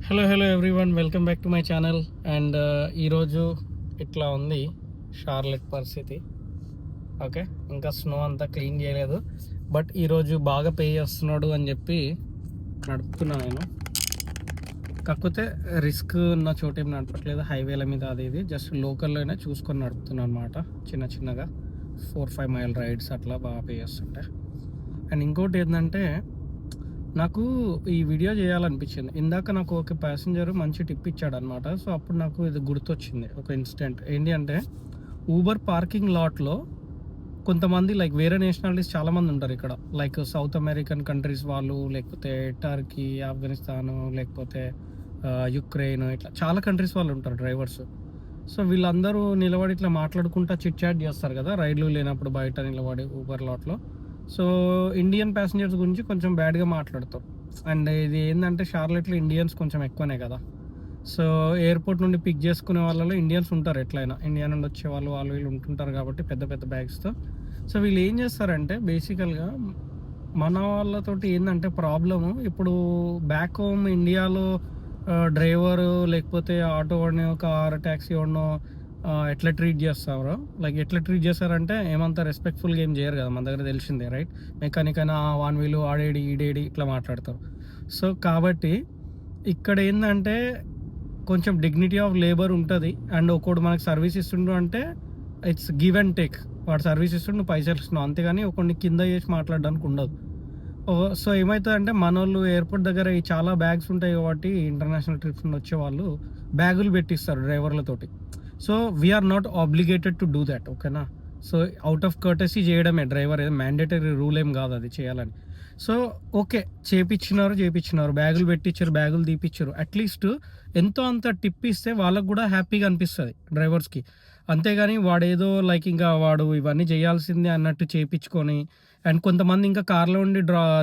Hello everyone, welcome back to my channel. And ఈరోజు ఇట్లా ఉంది షార్లెట్ పరిస్థితి. ఓకే, ఇంకా స్నో అంతా క్లీన్ చేయలేదు, బట్ ఈరోజు బాగా పే చేస్తున్నాడు అని చెప్పి నడుపుతున్నా నేను. కాకపోతే రిస్క్ ఉన్న చోట ఏం నడపట్లేదు, హైవేల మీద అది ఇది జస్ట్ లోకల్లోనే చూసుకొని నడుపుతున్నాను అనమాట. చిన్నగా 4-5 మైల్ రైడ్స్ అట్లా బాగా పే చేస్తుంటే. అండ్ ఇంకోటి ఏంటంటే, నాకు ఈ వీడియో చేయాలనిపించింది. ఇందాక నాకు ఒక ప్యాసింజర్ మంచి టిప్ ఇచ్చాడు అనమాట. సో అప్పుడు నాకు ఇది గుర్తొచ్చింది ఒక ఇన్సిడెంట్. ఏంటి అంటే, ఊబర్ పార్కింగ్ లాట్లో కొంతమంది లైక్ వేరే నేషనాలిటీస్ చాలామంది ఉంటారు ఇక్కడ. లైక్ సౌత్ అమెరికన్ కంట్రీస్ వాళ్ళు, లేకపోతే టర్కీ, ఆఫ్ఘనిస్తాను, లేకపోతే యుక్రెయిన్, ఇట్లా చాలా కంట్రీస్ వాళ్ళు ఉంటారు డ్రైవర్స్. సో వీళ్ళందరూ నిలబడి ఇట్లా మాట్లాడుకుంటా చిట్ చాట్ చేస్తారు కదా రైడ్లు లేనప్పుడు బయట నిలబడి ఊబర్ లాట్లో. సో ఇండియన్ ప్యాసింజర్స్ గురించి కొంచెం బ్యాడ్గా మాట్లాడతారు. అండ్ ఇది ఏంటంటే, షార్లెట్లో ఇండియన్స్ కొంచెం ఎక్కువనే కదా. సో ఎయిర్పోర్ట్ నుండి పిక్ చేసుకునే వాళ్ళలో ఇండియన్స్ ఉంటారు, ఎట్లయినా ఇండియా నుండి వచ్చే వాళ్ళు వీళ్ళు ఉంటుంటారు కాబట్టి పెద్ద పెద్ద బ్యాగ్స్తో. సో వీళ్ళు ఏం చేస్తారంటే, బేసికల్గా మన వాళ్ళతోటి ఏంటంటే ప్రాబ్లము, ఇప్పుడు బ్యాక్ హోమ్ ఇండియాలో డ్రైవరు లేకపోతే ఆటో వాడినో కార్ ట్యాక్సీ వాడినో ఎట్లా ట్రీట్ చేస్తారో, లైక్ ఎట్లా ట్రీట్ చేస్తారంటే ఏమంత రెస్పెక్ట్ఫుల్గా ఏం చేయరు కదా, మన దగ్గర తెలిసిందే రైట్. మెకానిక్ అయినా వాన్ వీలు ఆడేడి ఈడేడి ఇట్లా మాట్లాడతారు. సో కాబట్టి ఇక్కడ ఏంటంటే కొంచెం డిగ్నిటీ ఆఫ్ లేబర్ ఉంటుంది. అండ్ ఒకడు మనకు సర్వీస్ ఇస్తుండు అంటే ఇట్స్ గివ్ అండ్ టేక్. వాడు సర్వీస్ ఇస్తుండు, పైసలు ఇస్తున్నావు, అంతేగాని ఒకడిని కింద చేసి మాట్లాడడానికి ఉండదు. సో ఏమవుతుందంటే, మన వాళ్ళు ఎయిర్పోర్ట్ దగ్గర ఈ చాలా బ్యాగ్స్ ఉంటాయి కాబట్టి ఇంటర్నేషనల్ ట్రిప్స్ నుండి వచ్చే వాళ్ళు బ్యాగులు పెట్టిస్తారు డ్రైవర్లతోటి. So we are not obligated to do that, ఓకేనా. సో అవుట్ ఆఫ్ కర్టసీ చేయడమే, డ్రైవర్ ఏదో మ్యాండేటరీ రూల్ ఏం కాదు అది చేయాలని. సో ఓకే, చేపించినారు, బ్యాగులు పెట్టించారు, బ్యాగులు తీపిచ్చారు. అట్లీస్ట్ ఎంతో అంత టిప్ ఇస్తే వాళ్ళకు కూడా హ్యాపీగా అనిపిస్తుంది డ్రైవర్స్కి. అంతేగాని వాడేదో లైక్ ఇంకా వాడు ఇవన్నీ చేయాల్సిందే అన్నట్టు చేయించుకొని. అండ్ కొంతమంది ఇంకా కార్లో ఉండి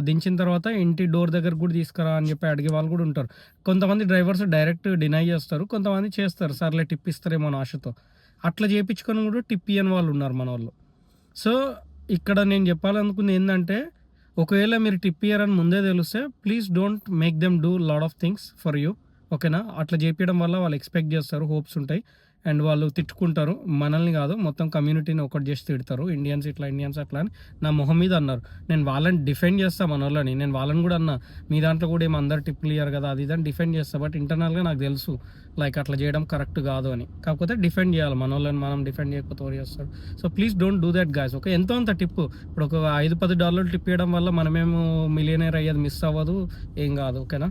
దించిన తర్వాత ఇంటి డోర్ దగ్గర కూడా తీసుకురా అని చెప్పి అడిగే వాళ్ళు కూడా ఉంటారు. కొంతమంది డ్రైవర్స్ డైరెక్ట్ డినై చేస్తారు, కొంతమంది చేస్తారు, సర్లే టిప్ ఇస్తారేమో అని ఆశతో. అట్లా చేయించుకొని కూడా టిప్ ఇయ్యని వాళ్ళు ఉన్నారు మన వాళ్ళు. సో ఇక్కడ నేను చెప్పాలనుకుంది ఏంటంటే, ఒకవేళ మీరు టిప్ ఇయ్యరని ముందే తెలిస్తే please don't make them do lot of things for you, ఓకేనా. అట్లా చేపించడం వల్ల వాళ్ళు ఎక్స్పెక్ట్ చేస్తారు, హోప్స్ ఉంటాయి, అండ్ వాళ్ళు తిట్టుకుంటారు. మనల్ని కాదు, మొత్తం కమ్యూనిటీని ఒకటి చేసి తిడతారు. ఇండియన్స్ అట్లా అని నా మొహం మీద అన్నారు. నేను వాళ్ళని డిఫెండ్ చేస్తాను, మన వాళ్ళని. నేను వాళ్ళని కూడా అన్నా, మీ దాంట్లో కూడా ఏమో అందరు టిప్లు ఇయ్యారు కదా అది ఇదని డిఫెండ్ చేస్తాను. బట్ ఇంటర్నల్గా నాకు తెలుసు లైక్ అట్లా చేయడం కరెక్ట్ కాదు అని. కాకపోతే డిఫెండ్ చేయాలి, మన వాళ్ళని మనం డిఫెండ్ చేయకపోతే ఎవరు చేస్తారు. So please don't do that guys, okay. ఎంతో అంత టిప్పు, ఇప్పుడు ఒక $5-10 టిప్ ఇవ్వడం వల్ల మనమేమో మిలియనర్ అయ్యేది మిస్ అవ్వదు, ఏం కాదు, ఓకేనా.